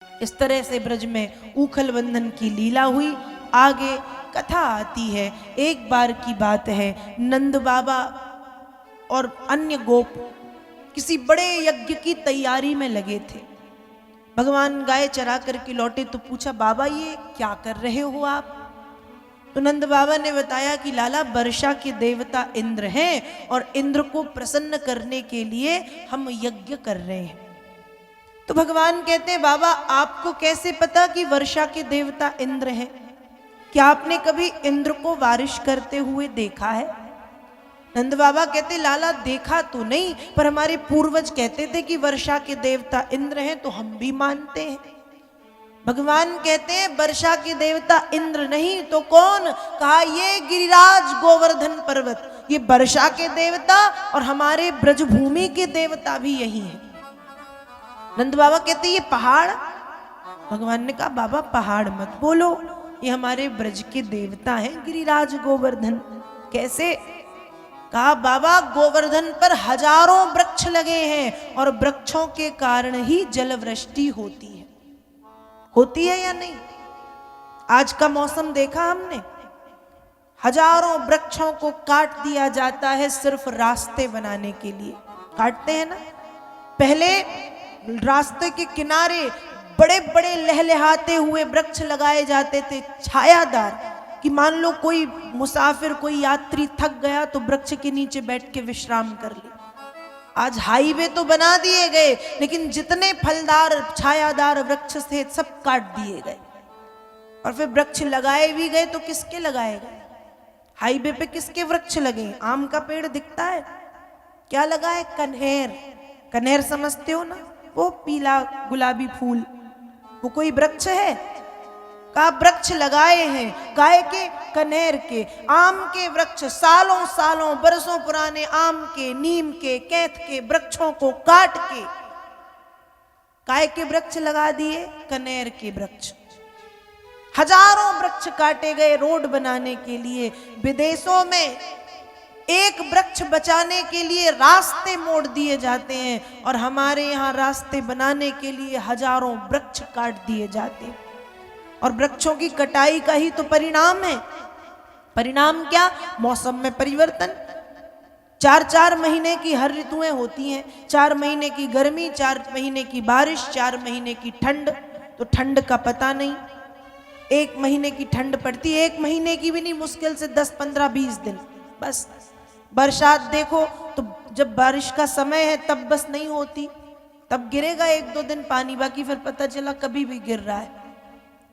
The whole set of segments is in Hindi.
इस तरह से ब्रज में ऊखल बंधन की लीला हुई। आगे कथा आती है। एक बार की बात है, नंद बाबा और अन्य गोप किसी बड़े यज्ञ की तैयारी में लगे थे। भगवान गाय चरा करके लौटे तो पूछा, बाबा ये क्या कर रहे हो आप? तो नंद बाबा ने बताया कि लाला, वर्षा के देवता इंद्र हैं और इंद्र को प्रसन्न करने के लिए हम यज्ञ कर रहे हैं। तो भगवान कहते हैं, बाबा आपको कैसे पता कि वर्षा के देवता इंद्र हैं? क्या आपने कभी इंद्र को बारिश करते हुए देखा है? नंद बाबा कहते, लाला देखा तो नहीं, पर हमारे पूर्वज कहते थे कि वर्षा के देवता इंद्र हैं, तो हम भी मानते हैं। भगवान कहते हैं, वर्षा के देवता इंद्र नहीं तो कौन? कहा, ये गिरिराज गोवर्धन पर्वत, ये वर्षा के देवता और हमारे ब्रजभूमि के देवता भी यही हैं। नंद बाबा कहते, ये पहाड़? भगवान ने कहा, बाबा पहाड़ मत बोलो, ये हमारे ब्रज के देवता हैं, गिरिराज गोवर्धन। कैसे? कहा, बाबा गोवर्धन पर हजारों वृक्ष लगे हैं और वृक्षों के कारण ही जल वृष्टि होती है। होती है या नहीं? आज का मौसम देखा हमने, हजारों वृक्षों को काट दिया जाता है सिर्फ रास्ते बनाने के लिए। काटते हैं ना। पहले रास्ते के किनारे बड़े बड़े लहलहाते हुए वृक्ष लगाए जाते थे, छायादार, कि मान लो कोई मुसाफिर, कोई यात्री थक गया तो वृक्ष के नीचे बैठ के विश्राम कर ले। आज हाईवे तो बना दिए गए, लेकिन जितने फलदार छायादार वृक्ष थे सब काट दिए गए। और फिर वृक्ष लगाए भी गए तो किसके लगाए गए? हाईवे पे किसके वृक्ष लगे? आम का पेड़ दिखता है, क्या लगा है? कन्हेर। कन्हेर समझते हो ना, वो पीला गुलाबी फूल, वो कोई वृक्ष है? का वृक्ष लगाए हैं, गाय के? कन्हेर के। आम के वृक्ष, सालों सालों बरसों पुराने आम के, नीम के, कैथ के वृक्षों को काट के गाय के वृक्ष लगा दिए, कन्हेर के वृक्ष। हजारों वृक्ष काटे गए रोड बनाने के लिए। विदेशों में एक वृक्ष बचाने के लिए रास्ते मोड़ दिए जाते हैं और हमारे यहाँ रास्ते बनाने के लिए हजारों वृक्ष काट दिए जाते हैं। और वृक्षों की कटाई का ही तो परिणाम है। परिणाम क्या? मौसम में परिवर्तन। 4-4 महीने की हर ऋतुएं होती हैं। 4 महीने की गर्मी, 4 महीने की बारिश, 4 महीने की ठंड। तो ठंड का पता नहीं, 1 महीने की ठंड पड़ती है, 1 महीने की भी नहीं, मुश्किल से 10, 15, 20 दिन बस। बरसात देखो तो जब बारिश का समय है तब बस नहीं होती, तब गिरेगा 1-2 दिन पानी, बाकी फिर पता चला कभी भी गिर रहा है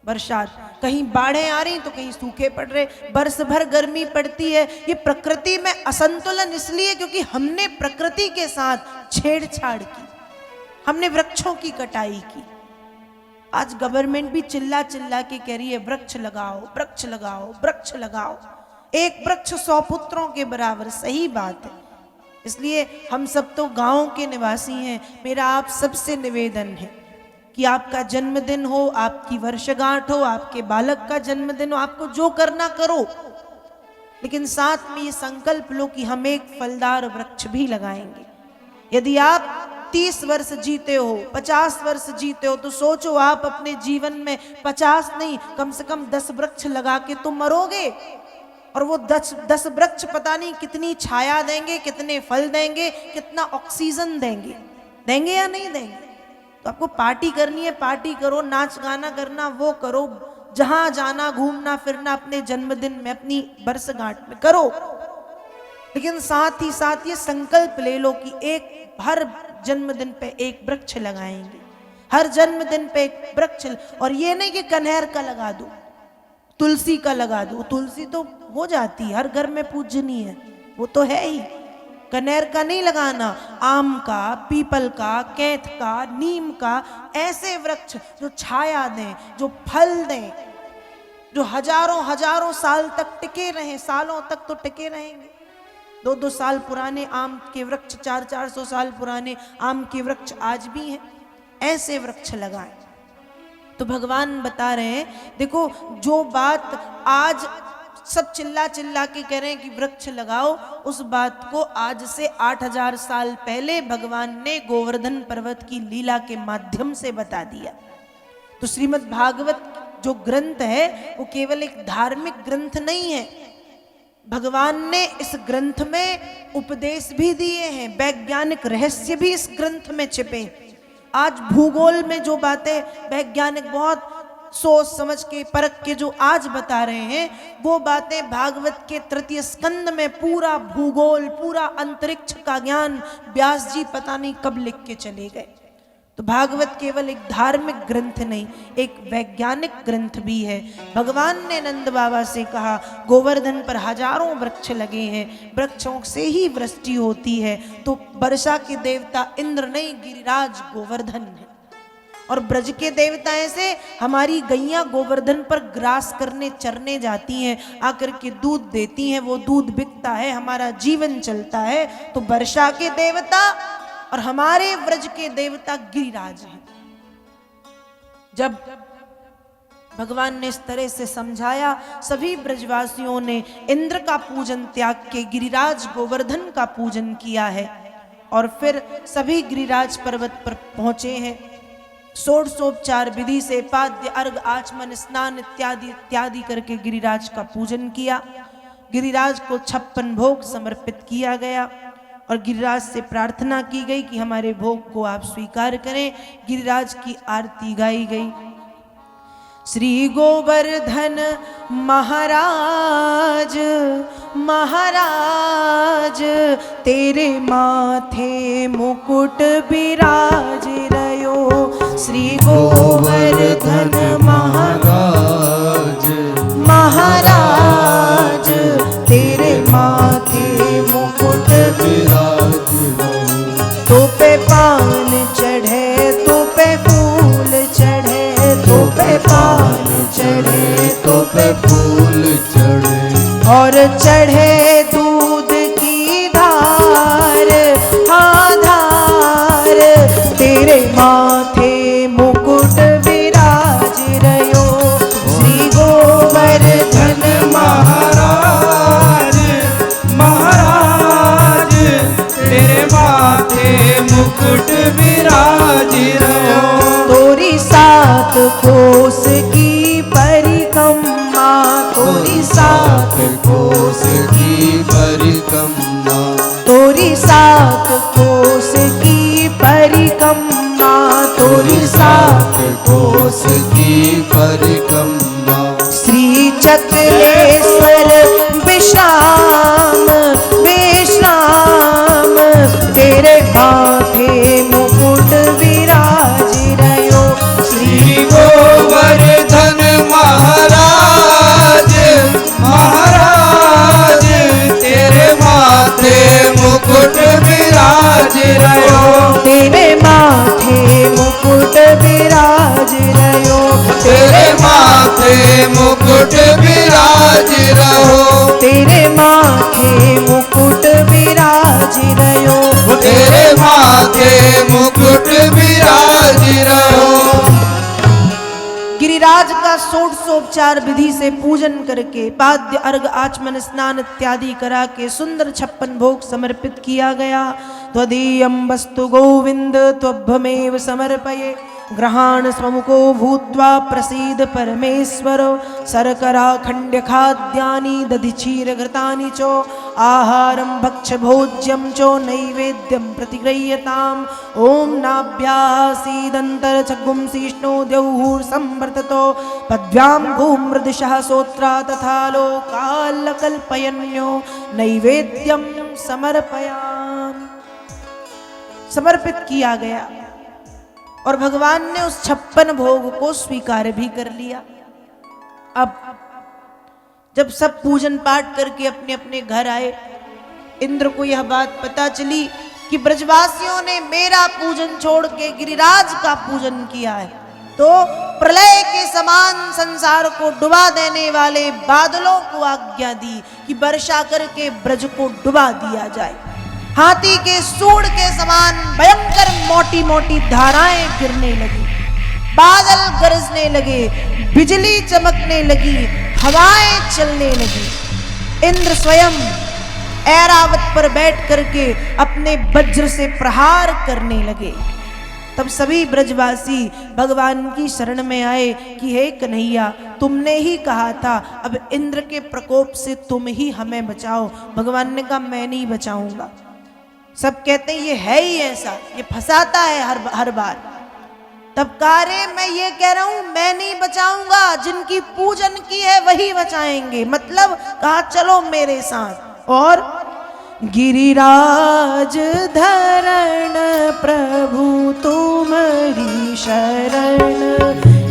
बरसात। कहीं बाढ़ें आ रही तो कहीं सूखे पड़ रहे, बरस भर गर्मी पड़ती है। ये प्रकृति में असंतुलन इसलिए क्योंकि हमने प्रकृति के साथ छेड़छाड़ की, हमने वृक्षों की कटाई की। आज गवर्नमेंट भी चिल्ला चिल्ला के कह रही है, वृक्ष लगाओ, वृक्ष लगाओ, वृक्ष लगाओ। एक वृक्ष 100 पुत्रों के बराबर, सही बात है। इसलिए हम सब तो गांव के निवासी हैं। मेरा आप सबसे निवेदन है कि आपका जन्मदिन हो, आपकी वर्षगांठ हो, आपके बालक का जन्मदिन हो, आपको जो करना करो, लेकिन साथ में ये संकल्प लो कि हम एक फलदार वृक्ष भी लगाएंगे। यदि आप 30 वर्ष जीते हो, 50 वर्ष जीते हो, तो सोचो आप अपने जीवन में 50 नहीं, कम से कम 10 वृक्ष लगा के तो मरोगे। और वो 10 वृक्ष पता नहीं कितनी छाया देंगे, कितने फल देंगे, कितना ऑक्सीजन देंगे। देंगे या नहीं देंगे? तो आपको पार्टी करनी है, पार्टी करो, नाच गाना करना वो करो, जहां जाना घूमना फिरना अपने जन्मदिन में, अपनी वर्षगांठ में करो, लेकिन साथ ही साथ ये संकल्प ले लो कि एक हर जन्मदिन पे एक वृक्ष लगाएंगे, हर जन्मदिन पे एक वृक्ष। और ये नहीं कि कन्हेर का लगा दो, तुलसी का लगा दो, तुलसी तो हो जाती है, हर घर में पूजनीय है, वो तो है ही। कनेर का नहीं लगाना, आम का, पीपल का, कैथ का, नीम का, ऐसे वृक्ष जो छाया दें, जो फल दें, जो हजारों हजारों साल तक टिके रहें। सालों तक तो टिके रहेंगे। 2-2 साल पुराने आम के वृक्ष, 400-400 साल पुराने आम के वृक्ष आज भी हैं। ऐसे वृक्ष लगाएं। तो भगवान बता रहे हैं, देखो जो बात आज सब चिल्ला चिल्ला के कह रहे हैं कि वृक्ष लगाओ, उस बात को आज से 8000 साल पहले भगवान ने गोवर्धन पर्वत की लीला के माध्यम से बता दिया। तो श्रीमद् भागवत जो ग्रंथ है वो केवल एक धार्मिक ग्रंथ नहीं है। भगवान ने इस ग्रंथ में उपदेश भी दिए हैं, वैज्ञानिक रहस्य भी इस ग्रंथ में छिपे। आज भूगोल में जो बातें वैज्ञानिक बहुत सोच समझ के परख के जो आज बता रहे हैं, वो बातें भागवत के तृतीय स्कंद में पूरा भूगोल, पूरा अंतरिक्ष का ज्ञान व्यास जी पता नहीं कब लिख के चले गए। तो भागवत केवल एक धार्मिक ग्रंथ नहीं, एक वैज्ञानिक ग्रंथ भी है। भगवान ने नंद बाबा से कहा, गोवर्धन पर हजारों वृक्ष लगे हैं, वृक्षों से ही वृष्टि होती है। तो वर्षा के देवता इंद्र नहीं, गिरिराज गोवर्धन है। और ब्रज के देवता ऐसे, हमारी गैया गोवर्धन पर ग्रास करने चरने जाती हैं, आकर के दूध देती हैं, वो दूध बिकता है, हमारा जीवन चलता है। तो वर्षा के देवता और हमारे व्रज के देवता गिरिराज हैं। जब भगवान ने इस तरह से समझाया, सभी ब्रजवासियों ने इंद्र का पूजन त्याग के गिरिराज गोवर्धन का पूजन किया है। और फिर सभी गिरिराज पर्वत पर पहुंचे हैं। षोडशोपचार विधि से पाद्य अर्घ आचमन स्नान इत्यादि इत्यादि करके गिरिराज का पूजन किया। गिरिराज को 56 भोग समर्पित किया गया और गिरिराज से प्रार्थना की गई कि हमारे भोग को आप स्वीकार करें। गिरिराज की आरती गाई गई। श्री गोवर्धन महाराज महाराज, तेरे माथे मुकुट विराज रयो। श्री गोवर्धन महाराज महाराज, तेरे माथे मुकुट विराज रयो। तो पे पान चढ़े, तो पे फूल चढ़े, तो पे पान चढ़े, तो पे फूल चढ़े, और चढ़े दूध की धार, हाँ धार, तेरे माथे मुकुट विराज रयो। श्री गोवर्धन महाराज महाराज, तेरे माथे मुकुट विराज रयो। तोरी 7 कोस की परिक्रमा, तोरी 7 कोस की परिक्रमा, तोरी 7 कोस की परिक्रमा, तोरी 7 कोस की परिक्रमा। श्री चक्रेश्वर विश्राम विश्राम, तेरे माथे मुकुट विराज रयो। श्री गोवर्धन महाराज महाराज, तेरे माथे मुकुट विराज रयो। तेरे माथे मुकुट विराज रयो। तेरे माथे मुकुट विराज रहो। तेरे माथे मुकुट विराज रयो। तेरे माथे मुकुट विराज रहो। गिरिराज का षोडशोपचार विधि से पूजन करके पाद्य अर्घ आचमन स्नान इत्यादि करा के सुंदर 56 भोग समर्पित किया गया। त्वदीयं वस्तु गोविंद त्वभ्यमेव समर्पये, ग्रहाण स्वमुखो भूत्वा प्रसीद परमेश्वर। शर्करा खंड्य खाद्यानि दधि घृतानि चो, आहारं भक्ष भोज्यं चो नैवेद्यं प्रतिगृह्यताम्। ओम नाभ्यासीदंतर चगुं सीष्णो द्यौः संवर्ततो, पद्भ्यां भूमृदिशः सोत्रा तथा लोकाल कल्पयन्यो, नैवेद्यं समर्पयामि। समर्पित किया गया और भगवान ने उस 56 भोग को स्वीकार भी कर लिया। अब जब सब पूजन पाठ करके अपने अपने घर आए, इंद्र को यह बात पता चली कि ब्रजवासियों ने मेरा पूजन छोड़ के गिरिराज का पूजन किया है, तो प्रलय के समान संसार को डुबा देने वाले बादलों को आज्ञा दी कि वर्षा करके ब्रज को डुबा दिया जाए। हाथी के सूंड के समान भयंकर मोटी मोटी धाराएं गिरने लगी, बादल गरजने लगे, बिजली चमकने लगी, हवाएं चलने लगी। इंद्र स्वयं ऐरावत पर बैठ करके अपने वज्र से प्रहार करने लगे। तब सभी ब्रजवासी भगवान की शरण में आए कि हे कन्हैया, तुमने ही कहा था अब इंद्र के प्रकोप से तुम ही हमें बचाओ। भगवान ने कहा मैं नहीं बचाऊंगा। सब कहते हैं ये है ही ऐसा, ये फंसाता है हर बार। तब कहा रे मैं ये कह रहा हूं मैं नहीं बचाऊंगा, जिनकी पूजन की है वही बचाएंगे। मतलब कहा चलो मेरे साथ। और गिरिराज धरण प्रभु तुम्हारी शरण,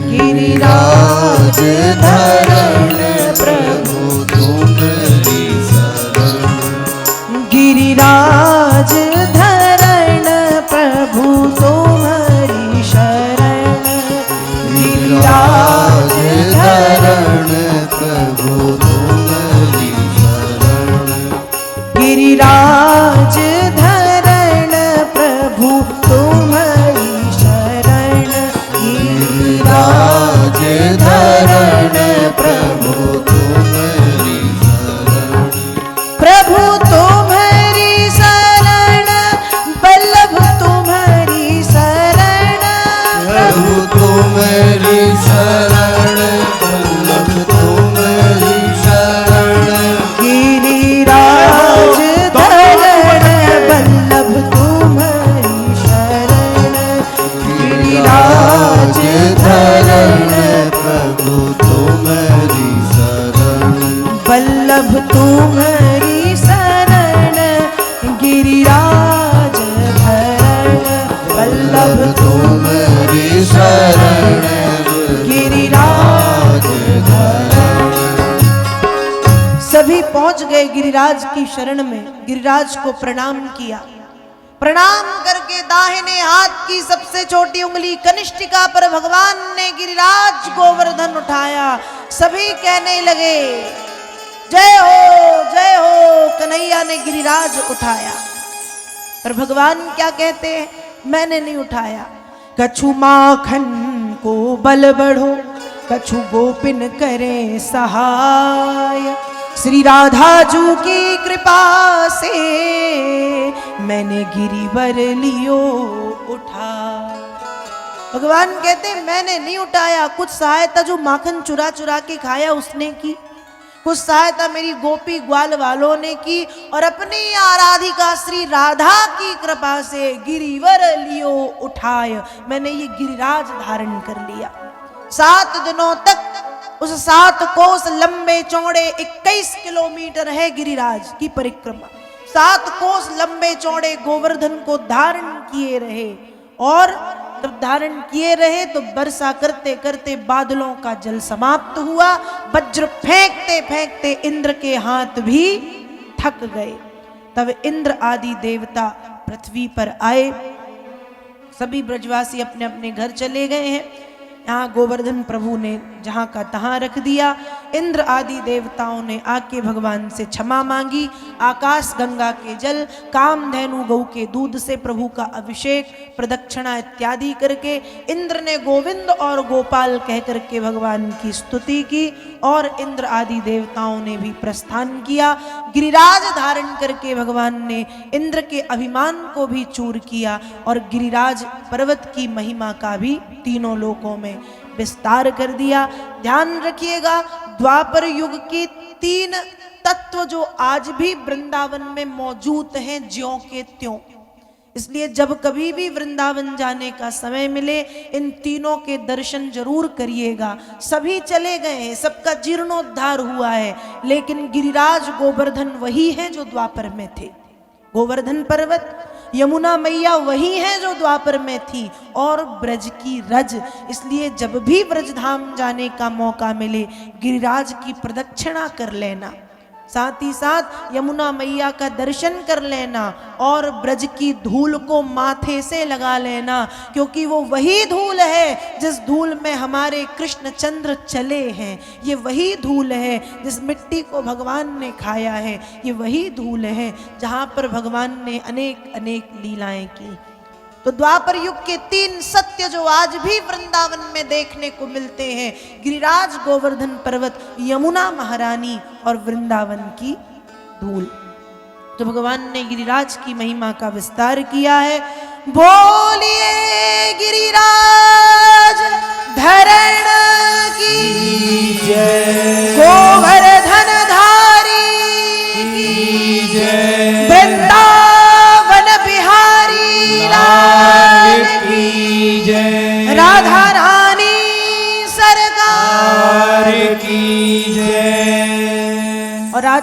गिरिराज धरण प्रभु तुम्हारी शरण, गिरिराज धरण प्रभु तुम्हारी शरण, गिरिराज धरण प्रभु तुम्हारी शरण, गिरिराज धरण प्रभु तुम्हारी शरण, गिरिराज धरण प्रभु तुम्हारी शरण, प्रभु तुम्हारी शरण, बल्लभ तुम्हारी शरण, प्रभु तुम्हारी शरण, बल्लभ तुम्हारी शरण, गिरिराज धरण बल्लभ तुम्हारी शरण, गिरिराज धरण प्रभु तुम्हारी शरण, बल्लभ तुम्हारी शरण, गिरिराज धरण बल्लभ तुम्हारी शरण, गिरिराज धरण। सभी पहुंच गए गिरिराज की शरण में, गिरिराज को प्रणाम किया। प्रणाम करके दाहिने हाथ की सबसे छोटी उंगली कनिष्ठिका पर भगवान ने गिरिराज गोवर्धन उठाया। सभी कहने लगे जय हो, कन्हैया ने गिरिराज उठाया। पर भगवान क्या कहते हैं, मैंने नहीं उठाया। कछु माखन को बल बढ़ो, कछु गोपिन करे सहाय, श्री राधा जू की कृपा से मैंने गिरिवर लियो उठा। भगवान कहते मैंने नहीं उठाया, कुछ सहायता जो माखन चुरा चुरा के खाया उसने की, कुछ सहायता मेरी गोपी ग्वाल वालों ने की, और अपनी आराधिका श्री राधा की कृपा से गिरिवर लियो उठाय, मैंने ये गिरिराज धारण कर लिया। 7 दिनों तक उस 7 कोस लंबे चौड़े 21 किलोमीटर है गिरिराज की परिक्रमा। 7 कोस लंबे चौड़े गोवर्धन को धारण किए रहे, और जब धारण किए रहे तो वर्षा करते करते बादलों का जल समाप्त हुआ। वज्र फेंकते फेंकते इंद्र के हाथ भी थक गए। तब इंद्र आदि देवता पृथ्वी पर आए। सभी ब्रजवासी अपने अपने घर चले गए हैं। यहाँ गोवर्धन प्रभु ने जहाँ का तहाँ रख दिया। इंद्र आदि देवताओं ने आके भगवान से क्षमा मांगी। आकाश गंगा के जल, कामधेनु गौ के दूध से प्रभु का अभिषेक, प्रदक्षिणा इत्यादि करके इंद्र ने गोविंद और गोपाल कह करके भगवान की स्तुति की, और इंद्र आदि देवताओं ने भी प्रस्थान किया। गिरिराज धारण करके भगवान ने इंद्र के अभिमान को भी चूर किया, और गिरिराज पर्वत की महिमा का भी तीनों लोकों में विस्तार कर दिया। ध्यान रखिएगा, द्वापर युग की 3 तत्व जो आज भी वृंदावन में मौजूद हैं ज्यों के त्यों। इसलिए जब कभी भी वृंदावन जाने का समय मिले इन तीनों के दर्शन जरूर करिएगा। सभी चले गए हैं, सबका जीर्णोद्धार हुआ है, लेकिन गिरिराज गोवर्धन वही है जो द्वापर में थे। गोवर्धन पर्वत, यमुना मैया वही है जो द्वापर में थी, और ब्रज की रज। इसलिए जब भी ब्रजधाम जाने का मौका मिले गिरिराज की प्रदक्षिणा कर लेना, साथ ही साथ यमुना मैया का दर्शन कर लेना, और ब्रज की धूल को माथे से लगा लेना, क्योंकि वो वही धूल है जिस धूल में हमारे कृष्णचंद्र चले हैं। ये वही धूल है जिस मिट्टी को भगवान ने खाया है। ये वही धूल है जहाँ पर भगवान ने अनेक अनेक लीलाएं की। तो द्वापर युग के 3 सत्य जो आज भी वृंदावन में देखने को मिलते हैं, गिरिराज गोवर्धन पर्वत, यमुना महारानी और वृंदावन की धूल। तो भगवान ने गिरिराज की महिमा का विस्तार किया है। बोलिए गिरिराज धरण की जय।